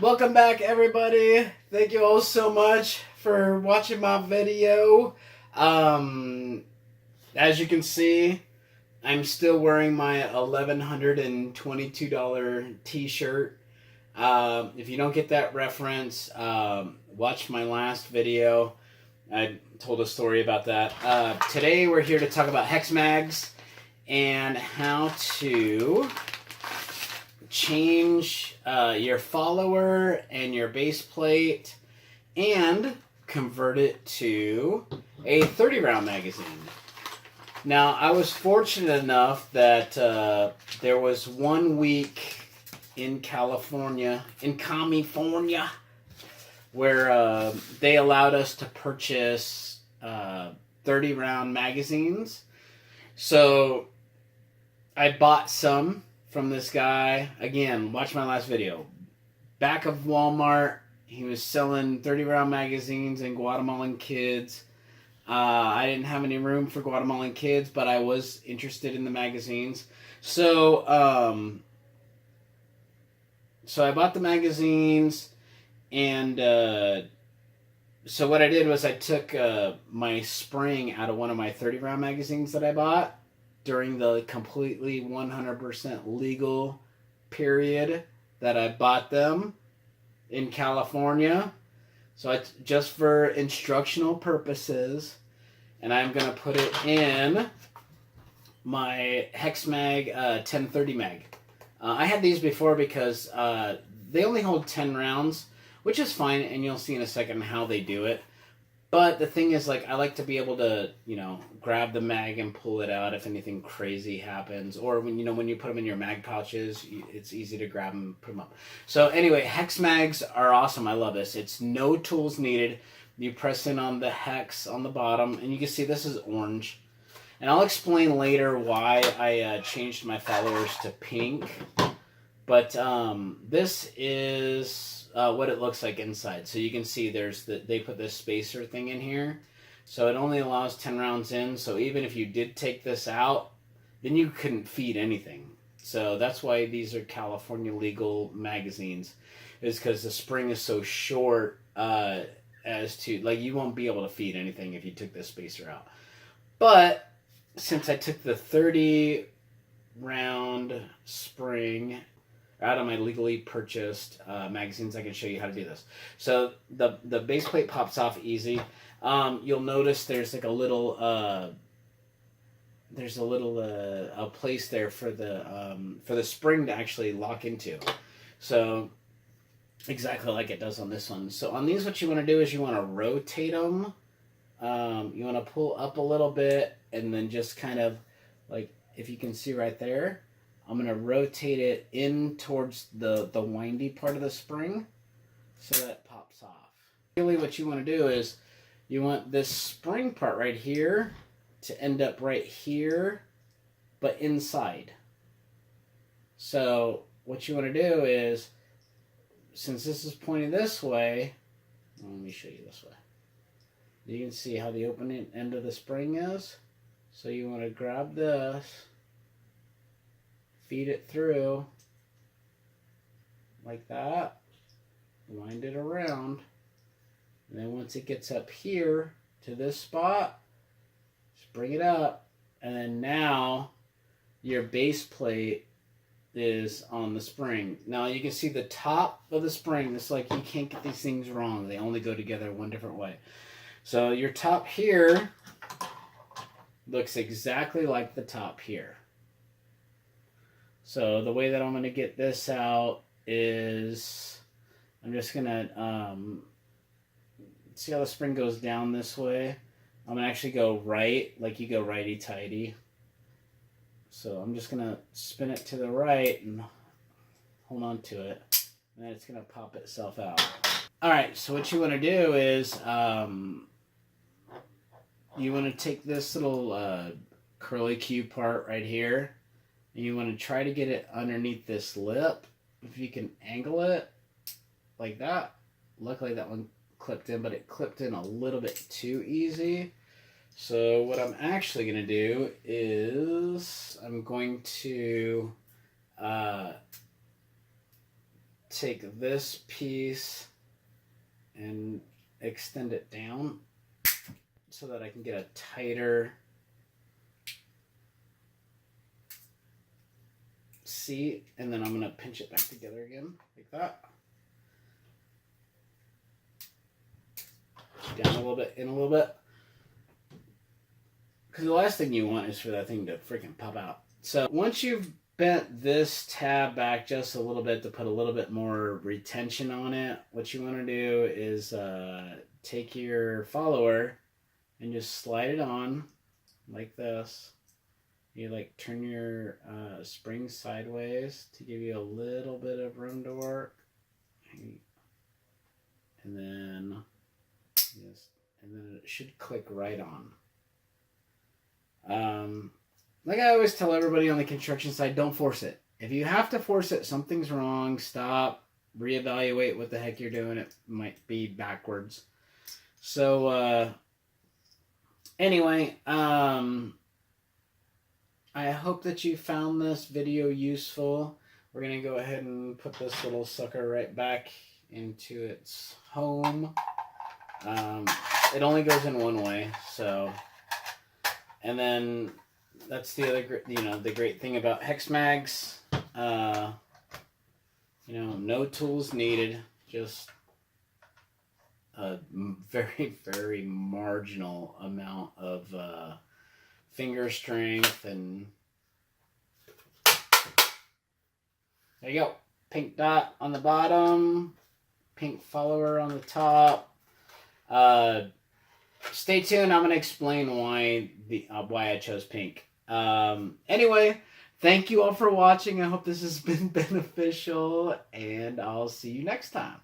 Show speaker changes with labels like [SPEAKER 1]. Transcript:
[SPEAKER 1] Welcome back, everybody. Thank you all so much for watching my video. As you can see, I'm still wearing my $1,122 t-shirt. If you don't get that reference, watch my last video. I told a story about that. Today we're here to talk about Hexmags and how to change your follower and your base plate and convert it to a 30 round magazine. Now, I was fortunate enough that there was 1 week in California, where they allowed us to purchase 30 round magazines. So I bought some from this guy. Again, watch my last video. Back of Walmart, he was selling 30 round magazines and Guatemalan kids. I didn't have any room for Guatemalan kids, but I was interested in the magazines. So I bought the magazines, and so what I did was I took my spring out of one of my 30 round magazines that I bought during the completely 100% legal period that I bought them in California. So just for instructional purposes, and I'm going to put it in my Hexmag 1030 mag. I had these before because they only hold 10 rounds, which is fine, and you'll see in a second how they do it. But the thing is, like, I like to be able to, grab the mag and pull it out if anything crazy happens. Or when you put them in your mag pouches, it's easy to grab them and put them up. So anyway, hex mags are awesome. I love this. It's no tools needed. You press in on the hex on the bottom, and you can see this is orange. And I'll explain later why I changed my followers to pink. But this is what it looks like inside. So you can see they put this spacer thing in here. So it only allows 10 rounds in. So even if you did take this out, then you couldn't feed anything. So that's why these are California legal magazines, is because the spring is so short as to, like, you won't be able to feed anything if you took this spacer out. But since I took the 30 round spring out of my legally purchased magazines, I can show you how to do this. So the base plate pops off easy. You'll notice there's like a little a place there for the spring to actually lock into. So exactly like it does on this one. So on these, what you want to do is you want to rotate them. You want to pull up a little bit, and then just kind of, like, if you can see right there, I'm going to rotate it in towards the windy part of the spring so that it pops off. Really what you want to do is you want this spring part right here to end up right here, but inside. So what you want to do is, since this is pointing this way, let me show you this way. You can see how the open end of the spring is. So you want to grab this, feed it through like that, wind it around, and then once it gets up here to this spot, just bring it up, and then now your base plate is on the spring. Now you can see the top of the spring. It's like you can't get these things wrong. They only go together one different way. So your top here looks exactly like the top here. So the way that I'm going to get this out is I'm just going to see how the spring goes down this way. I'm going to actually go right, like you go righty-tighty. So I'm just going to spin it to the right and hold on to it. And then it's going to pop itself out. Alright, so what you want to do is you want to take this little curly Q part right here, and you want to try to get it underneath this lip. If you can angle it like that. Luckily that one clipped in, but it clipped in a little bit too easy. So what I'm actually going to do is I'm going to take this piece and extend it down so that I can get a tighter seat, and then I'm going to pinch it back together again like that. Down a little bit, in a little bit. Because the last thing you want is for that thing to freaking pop out. So once you've bent this tab back just a little bit to put a little bit more retention on it, what you want to do is take your follower and just slide it on like this. You like turn your spring sideways to give you a little bit of room to work, and then it should click right on. Like I always tell everybody on the construction side, don't force it. If you have to force it, something's wrong. Stop, reevaluate what the heck you're doing. It might be backwards. So anyway, I hope that you found this video useful. We're going to go ahead and put this little sucker right back into its home. It only goes in one way, so... And then that's the other, the great thing about Hexmags. No tools needed, just a very, very marginal amount of finger strength, and there you go. Pink dot on the bottom, pink follower on the top. Stay tuned. I'm going to explain why I chose pink. Anyway, thank you all for watching. I hope this has been beneficial, and I'll see you next time.